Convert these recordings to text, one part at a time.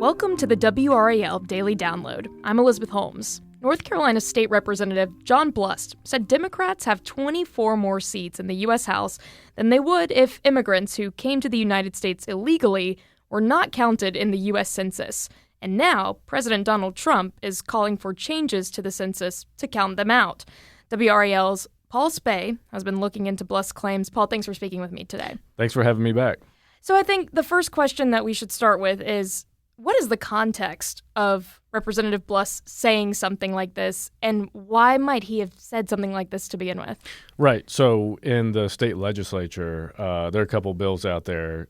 Welcome to the WRAL Daily Download. I'm Elizabeth Holmes. North Carolina State Representative John Blust said Democrats have 24 more seats in the U.S. House than they would if immigrants who came to the United States illegally were not counted in the U.S. Census. And now, President Donald Trump is calling for changes to the census to count them out. WRAL's Paul Specht has been looking into Blust's claims. Paul, thanks for speaking with me today. Thanks for having me back. So I think the first question that we should start with is, what is the context of Representative Blust saying something like this, and why might he have said something like this to begin with? Right. So in the state legislature, there are a couple bills out there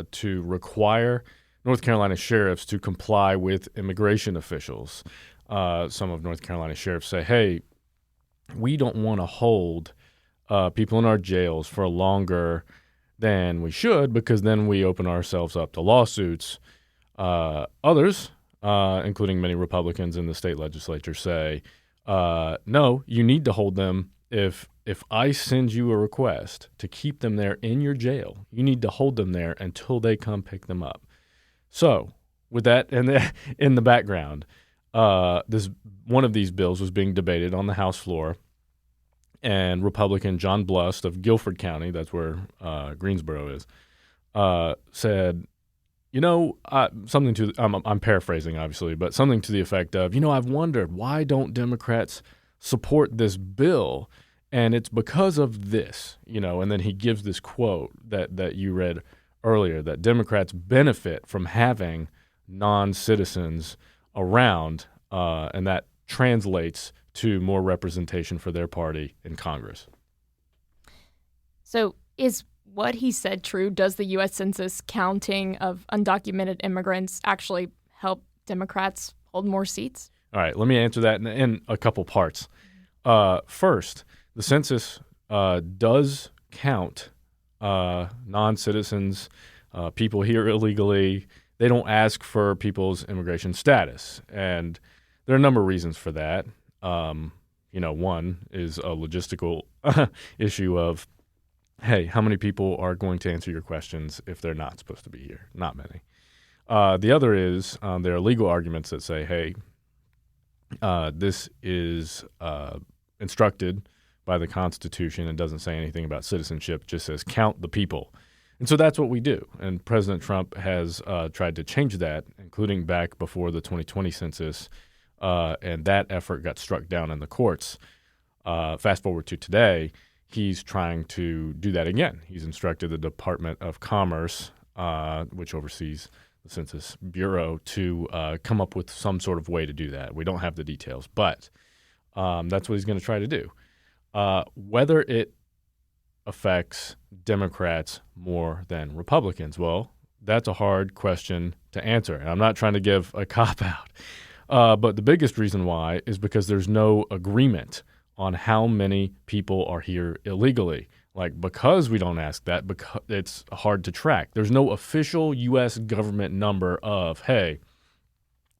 to require North Carolina sheriffs to comply with immigration officials. Some of North Carolina sheriffs say, hey, we don't want to hold people in our jails for longer than we should because then we open ourselves up to lawsuits. Others, including many Republicans in the state legislature, say, no, you need to hold them. If I send you a request to keep them there in your jail, you need to hold them there until they come pick them up. So with that in the background, this one of these bills was being debated on the House floor, and Republican John Blust of Guilford County, that's where Greensboro is, said, something to I'm paraphrasing, obviously, but something to the effect of, I've wondered, why don't Democrats support this bill? And it's because of this, and then he gives this quote that you read earlier, that Democrats benefit from having non-citizens around, and that translates to more representation for their party in Congress. So is what he said true? Does the U.S. Census counting of undocumented immigrants actually help Democrats hold more seats? All right, let me answer that in a couple parts. First, the census does count non-citizens, people here illegally. They don't ask for people's immigration status, and there are a number of reasons for that. One is a logistical issue of, hey, how many people are going to answer your questions if they're not supposed to be here? Not many. The other is there are legal arguments that say, hey, this is instructed by the Constitution and doesn't say anything about citizenship, just says count the people. And so that's what we do. And President Trump has tried to change that, including back before the 2020 census, and that effort got struck down in the courts. Fast forward to today, he's trying to do that again. He's instructed the Department of Commerce, which oversees the Census Bureau, to come up with some sort of way to do that. We don't have the details, but that's what he's going to try to do. Whether it affects Democrats more than Republicans, well, that's a hard question to answer. And I'm not trying to give a cop-out. But the biggest reason why is because there's no agreement on how many people are here illegally. Because we don't ask that, because it's hard to track. There's no official U.S. government number of, hey,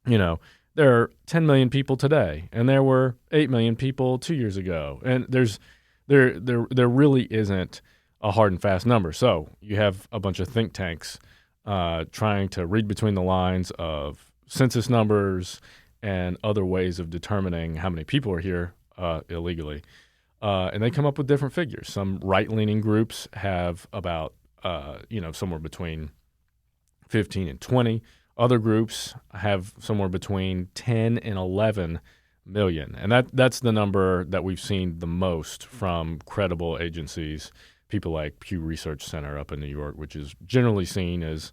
there are 10 million people today, and there were 8 million people 2 years ago. And there really isn't a hard and fast number. So you have a bunch of think tanks trying to read between the lines of census numbers and other ways of determining how many people are here illegally. And they come up with different figures. Some right-leaning groups have about, somewhere between 15 and 20. Other groups have somewhere between 10 and 11 million. And that's the number that we've seen the most from credible agencies, people like Pew Research Center up in New York, which is generally seen as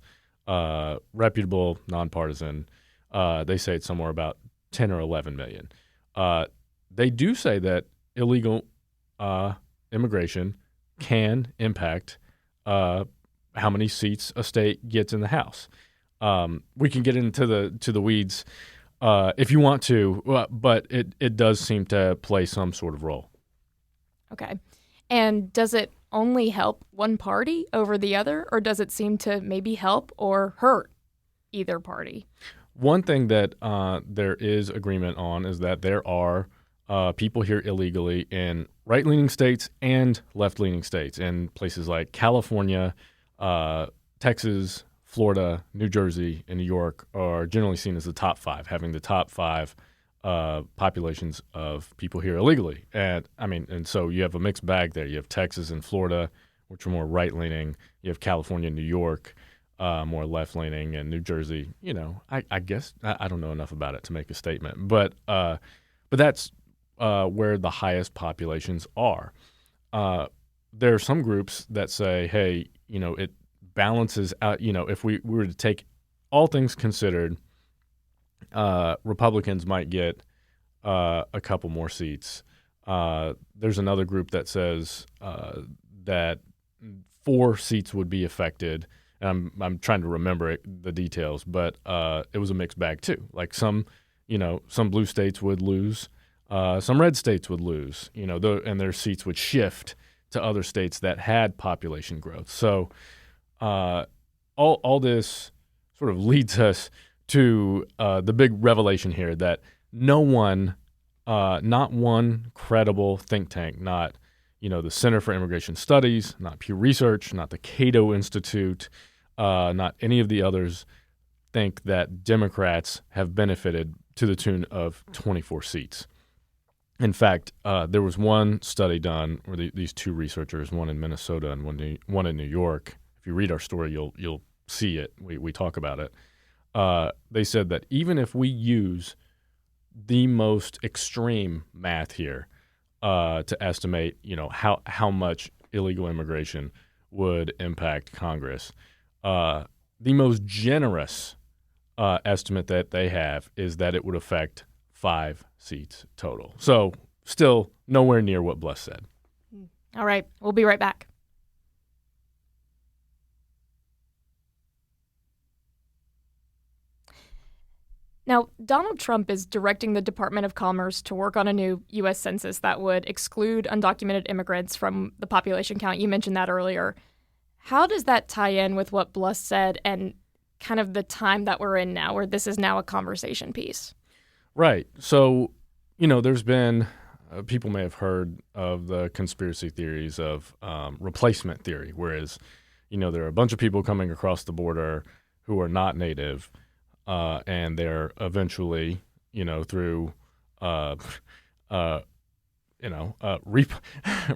reputable, nonpartisan. They say it's somewhere about 10 or 11 million. They do say that illegal immigration can impact how many seats a state gets in the House. We can get into the weeds if you want to, but it does seem to play some sort of role. Okay. And does it only help one party over the other, or does it seem to maybe help or hurt either party? One thing that there is agreement on is that there are people here illegally in right-leaning states and left-leaning states, in places like California, Texas, Florida, New Jersey, and New York are generally seen as the top five, having the top five populations of people here illegally. And so you have a mixed bag there. You have Texas and Florida, which are more right-leaning. You have California and New York, more left-leaning, and New Jersey. I guess I don't know enough about it to make a statement, but that's where the highest populations are. There are some groups that say, hey, it balances out. If we were to take all things considered, Republicans might get a couple more seats. There's another group that says that 4 seats would be affected. And I'm trying to remember the details, but it was a mixed bag too. Like some blue states would lose, some red states would lose, and their seats would shift to other states that had population growth. So all this sort of leads us to the big revelation here that no one, not one credible think tank, not the Center for Immigration Studies, not Pew Research, not the Cato Institute, not any of the others think that Democrats have benefited to the tune of 24 seats. In fact, there was one study done where these 2 researchers, one in Minnesota and one in New York. If you read our story, you'll see it. We talk about it. They said that even if we use the most extreme math here to estimate, how much illegal immigration would impact Congress, the most generous estimate that they have is that it would affect 5 seats total. So still nowhere near what Blust said. All right, we'll be right back. Now, Donald Trump is directing the Department of Commerce to work on a new U.S. Census that would exclude undocumented immigrants from the population count. You mentioned that earlier. How does that tie in with what Blust said and kind of the time that we're in now, where this is now a conversation piece? Right. So, there's been, people may have heard of the conspiracy theories of replacement theory, whereas, there are a bunch of people coming across the border who are not native, and they're eventually, through,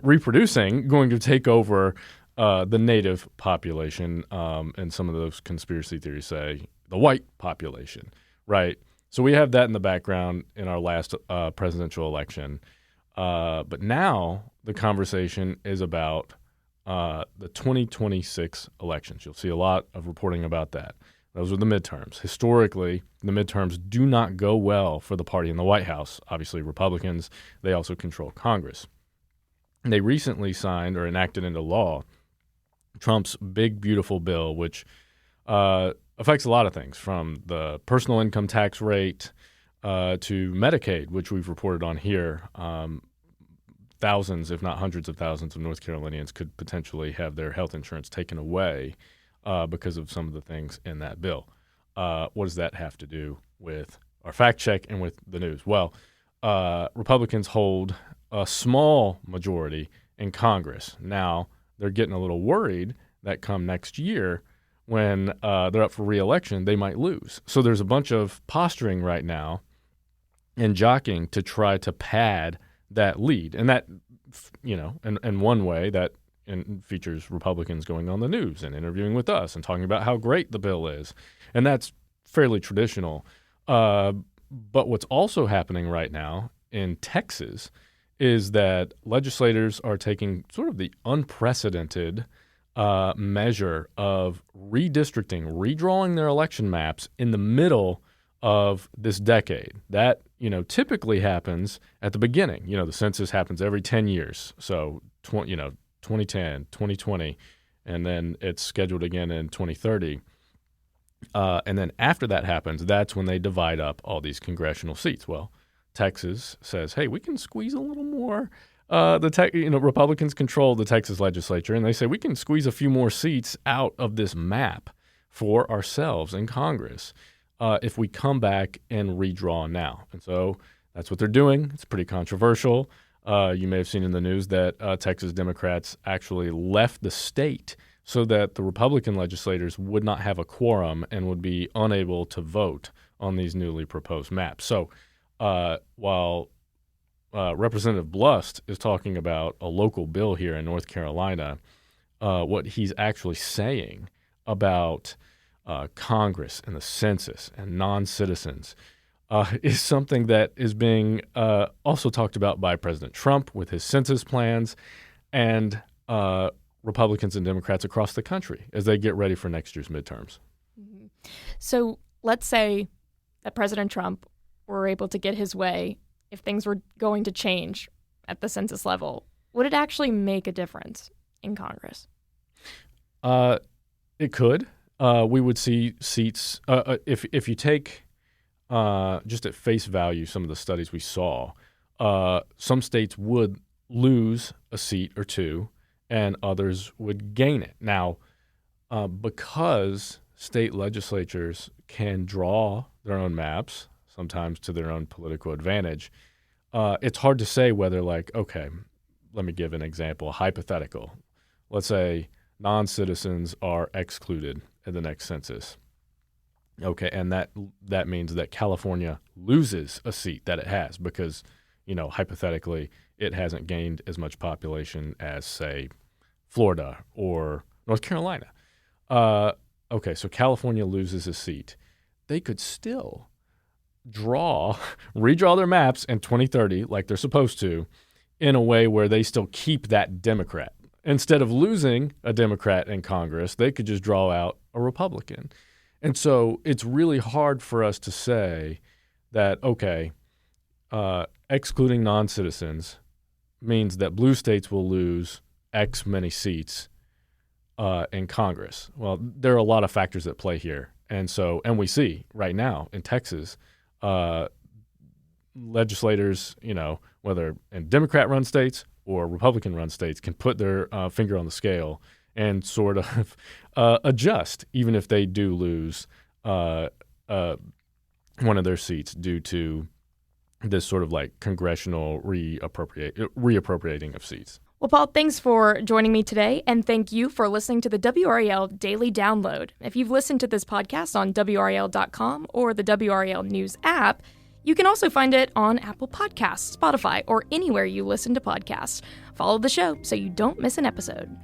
reproducing, going to take over the native population, and some of those conspiracy theories say the white population, right? So we have that in the background in our last presidential election. But now the conversation is about the 2026 elections. You'll see a lot of reporting about that. Those are the midterms. Historically, the midterms do not go well for the party in the White House. Obviously, Republicans, they also control Congress. And they recently signed or enacted into law Trump's big, beautiful bill, which affects a lot of things, from the personal income tax rate to Medicaid, which we've reported on here. Thousands, if not hundreds of thousands of North Carolinians could potentially have their health insurance taken away because of some of the things in that bill. What does that have to do with our fact check and with the news? Well, Republicans hold a small majority in Congress. Now, they're getting a little worried that come next year, when they're up for re-election, they might lose. So there's a bunch of posturing right now and jockeying to try to pad that lead. And that, in one way, that features Republicans going on the news and interviewing with us and talking about how great the bill is. And that's fairly traditional. But what's also happening right now in Texas is that legislators are taking sort of the unprecedented measure of redistricting, redrawing their election maps in the middle of this decade. That, typically happens at the beginning. The census happens every 10 years. So, 2010, 2020, and then it's scheduled again in 2030. And then after that happens, that's when they divide up all these congressional seats. Well, Texas says, hey, we can squeeze a little more. Republicans control the Texas legislature, and they say we can squeeze a few more seats out of this map for ourselves in Congress if we come back and redraw now. And so that's what they're doing. It's pretty controversial. You may have seen in the news that Texas Democrats actually left the state so that the Republican legislators would not have a quorum and would be unable to vote on these newly proposed maps. So while Representative Blust is talking about a local bill here in North Carolina, what he's actually saying about Congress and the census and noncitizens is something that is being also talked about by President Trump with his census plans and Republicans and Democrats across the country as they get ready for next year's midterms. Mm-hmm. So let's say that President Trump were able to get his way. If things were going to change at the census level, would it actually make a difference in Congress? It could. We would see seats. If you take just at face value some of the studies we saw, some states would lose a seat or two, and others would gain it. Now, because state legislatures can draw their own maps, sometimes to their own political advantage, it's hard to say whether, like, okay, let me give an example, a hypothetical. Let's say non-citizens are excluded in the next census. Okay, and that means that California loses a seat that it has because, hypothetically, it hasn't gained as much population as, say, Florida or North Carolina. Okay, so California loses a seat. They could still redraw their maps in 2030 like they're supposed to in a way where they still keep that Democrat. Instead of losing a Democrat in Congress, they could just draw out a Republican. And so it's really hard for us to say that, okay, excluding non-citizens means that blue states will lose X many seats in Congress. Well, there are a lot of factors at play here. And we see right now in Texas, legislators, whether in Democrat-run states or Republican-run states, can put their finger on the scale and sort of adjust, even if they do lose one of their seats due to this sort of like congressional reappropriating of seats. Well, Paul, thanks for joining me today, and thank you for listening to the WRAL Daily Download. If you've listened to this podcast on WRAL.com or the WRAL News app, you can also find it on Apple Podcasts, Spotify, or anywhere you listen to podcasts. Follow the show so you don't miss an episode.